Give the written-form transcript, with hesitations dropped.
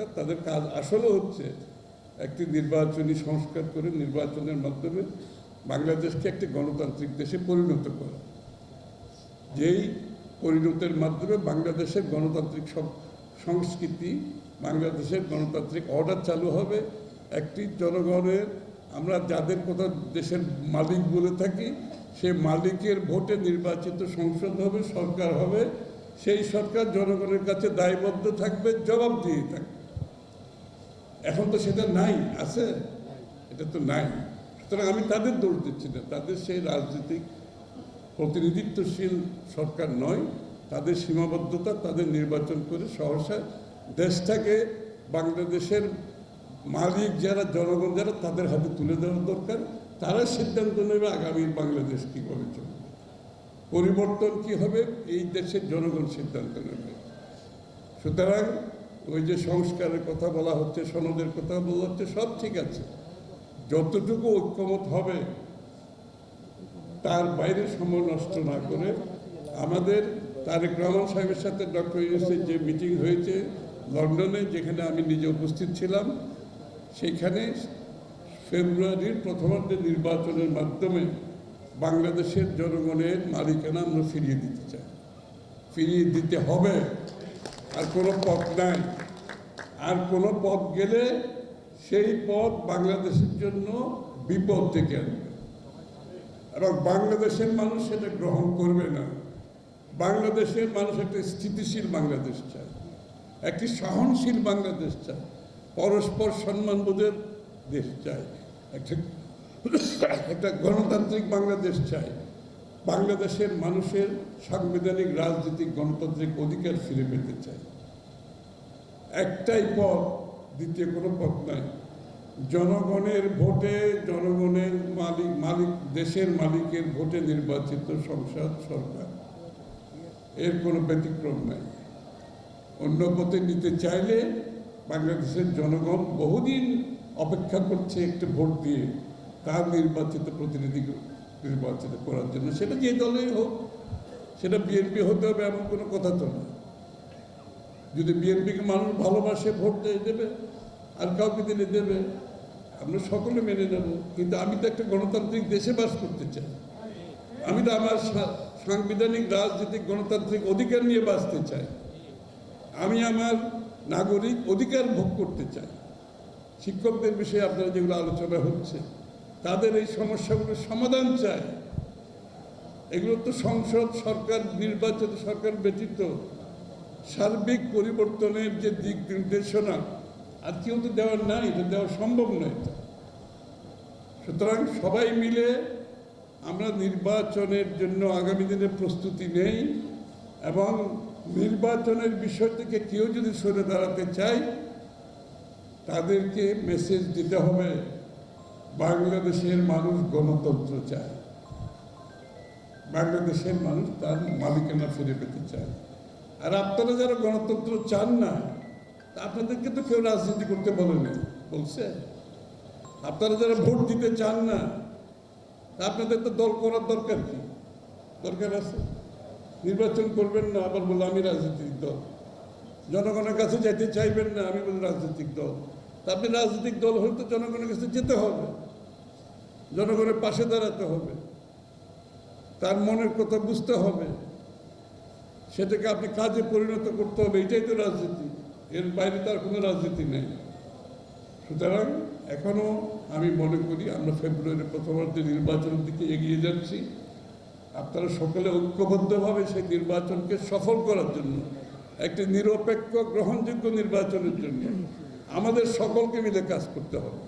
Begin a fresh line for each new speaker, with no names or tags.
সরকার, তাদের কাজ আসলে হচ্ছে একটি নির্বাচনী সংস্কার করে নির্বাচনের মাধ্যমে বাংলাদেশকে একটি গণতান্ত্রিক দেশে পরিণত করা, যেই পরিণতের মাধ্যমে বাংলাদেশের গণতান্ত্রিক সংস্কৃতি, বাংলাদেশের গণতান্ত্রিক অর্ডার চালু হবে। একটি জনগণের, আমরা যাদের কথা দেশের মালিক বলে থাকি, সেই মালিকের ভোটে নির্বাচিত সংসদ হবে, সরকার হবে। সেই সরকার জনগণের কাছে দায়বদ্ধ থাকবে, জবাবদিহি থাকবে। এখন তো সেটা নাই, আছে? এটা তো নাই। সুতরাং আমি তাদের দোষ দিচ্ছি না, তাদের সেই রাজনৈতিক প্রতিনিধিত্বশীল সরকার নয়, তাদের সীমাবদ্ধতা, তাদের নির্বাচন করে সহসা দেশটাকে বাংলাদেশের মালিক যারা, জনগণ যারা, তাদের হাতে তুলে দেওয়া দরকার। তারা সিদ্ধান্ত নেবে আগামীর বাংলাদেশ কীভাবে চলবে, পরিবর্তন কি হবে, এই দেশের জনগণ সিদ্ধান্ত নেবে। সুতরাং ওই যে সংস্কারের কথা বলা হচ্ছে, সনদের কথা বলা হচ্ছে, সব ঠিক আছে। যতটুকু ঐক্যমত হবে তার বাইরে সময় নষ্ট না করে আমাদের তারেক রহমান সাহেবের সাথে ডক্টর ইউনূসের যে মিটিং হয়েছে লন্ডনে, যেখানে আমি নিজে উপস্থিত ছিলাম, সেইখানে ফেব্রুয়ারির প্রথমার্ধে নির্বাচনের মাধ্যমে বাংলাদেশের জনগণের মালিকানা আমরা ফিরিয়ে দিতে চাই, ফিরিয়ে দিতে হবে। আর কোনো পথ নাই, আর কোনো পথ গেলে সেই পথ বাংলাদেশের জন্য বিপদ ডেকে আনবে এবং বাংলাদেশের মানুষ সেটা গ্রহণ করবে না। বাংলাদেশের মানুষ একটা স্থিতিশীল বাংলাদেশ চায়, একটি সহনশীল বাংলাদেশ চায়, পরস্পর সম্মানবোধের দেশ চায়, একটা গণতান্ত্রিক বাংলাদেশ চায়। বাংলাদেশের মানুষের সাংবিধানিক, রাজনৈতিক, গণতান্ত্রিক অধিকার ফিরে পেতে চায়। একটাই পথ, দ্বিতীয় কোনো পথ নাই। জনগণের ভোটে, জনগণের মালিক দেশের মালিকের ভোটে নির্বাচিত সংসদ, সরকার, এর কোনো ব্যতিক্রম নাই। অন্য পথে নিতে চাইলে বাংলাদেশের জনগণ বহুদিন অপেক্ষা করছে একটি ভোট দিয়ে তার নির্বাচিত প্রতিনিধি নির্বাচিত করার জন্য। সেটা যে দলেই হোক, সেটা বিএনপি হতে হবে এমন কোনো কথা তো না। যদি বিএনপিকে মানুষ ভালোবাসে ভোট দিয়ে দেবে, আর কাউকে দিলে দেবে, আমরা সকলে মেনে নেব। কিন্তু আমি তো একটা গণতান্ত্রিক দেশে বাস করতে চাই, আমি তো আমার সাংবিধানিক, রাজনৈতিক, গণতান্ত্রিক অধিকার নিয়ে বাঁচতে চাই, আমি আমার নাগরিক অধিকার ভোগ করতে চাই। শিক্ষকদের বিষয়ে আপনারা যেগুলো আলোচনা হচ্ছে, তাদের এই সমস্যাগুলোর সমাধান চাই। এগুলো তো সংসদ, সরকার, নির্বাচিত সরকার ব্যতীত সার্বিক পরিবর্তনের যে দিক নির্দেশনা আর কেউ তো দেওয়ার নাই, এটা দেওয়া সম্ভব নয়। সুতরাং সবাই মিলে আমরা নির্বাচনের জন্য আগামী দিনে প্রস্তুতি নেই এবং নির্বাচনের বিষয় থেকে কেউ যদি সরে দাঁড়াতে চায়, তাদেরকে মেসেজ দিতে হবে বাংলাদেশের মানুষ গণতন্ত্র চায়, বাংলাদেশের মানুষ তার মালিকানা ফিরে পেতে চায়। আর আপনারা যারা গণতন্ত্র চান না, আপনাদেরকে তো কেউ রাজনীতি করতে বলেনি, বলছে? আপনারা যারা ভোট দিতে চান না, আপনাদের তো দল করার দরকার কি? দরকার আছে? নির্বাচন করবেন না, আবার বললো আমি রাজনৈতিক দল। জনগণের কাছে যেতে চাইবেন না, আমি বলি রাজনৈতিক দল। তা আপনি রাজনৈতিক দল হলে তো জনগণের কাছে যেতে হবে, জনগণের পাশে দাঁড়াতে হবে, তার মনের কথা বুঝতে হবে, সেটাকে আপনি কাজে পরিণত করতে হবে। এটাই তো রাজনীতি, এর বাইরে তার কোনো রাজনীতি নেই। সুতরাং এখনও আমি মনে করি আমরা ফেব্রুয়ারির প্রথমার্ধে নির্বাচনের দিকে এগিয়ে যাচ্ছি। আপনারা সকলে ঐক্যবদ্ধভাবে সেই নির্বাচনকে সফল করার জন্য, একটি নিরপেক্ষ গ্রহণযোগ্য নির্বাচনের জন্য আমাদের সকলকে মিলে কাজ করতে হবে।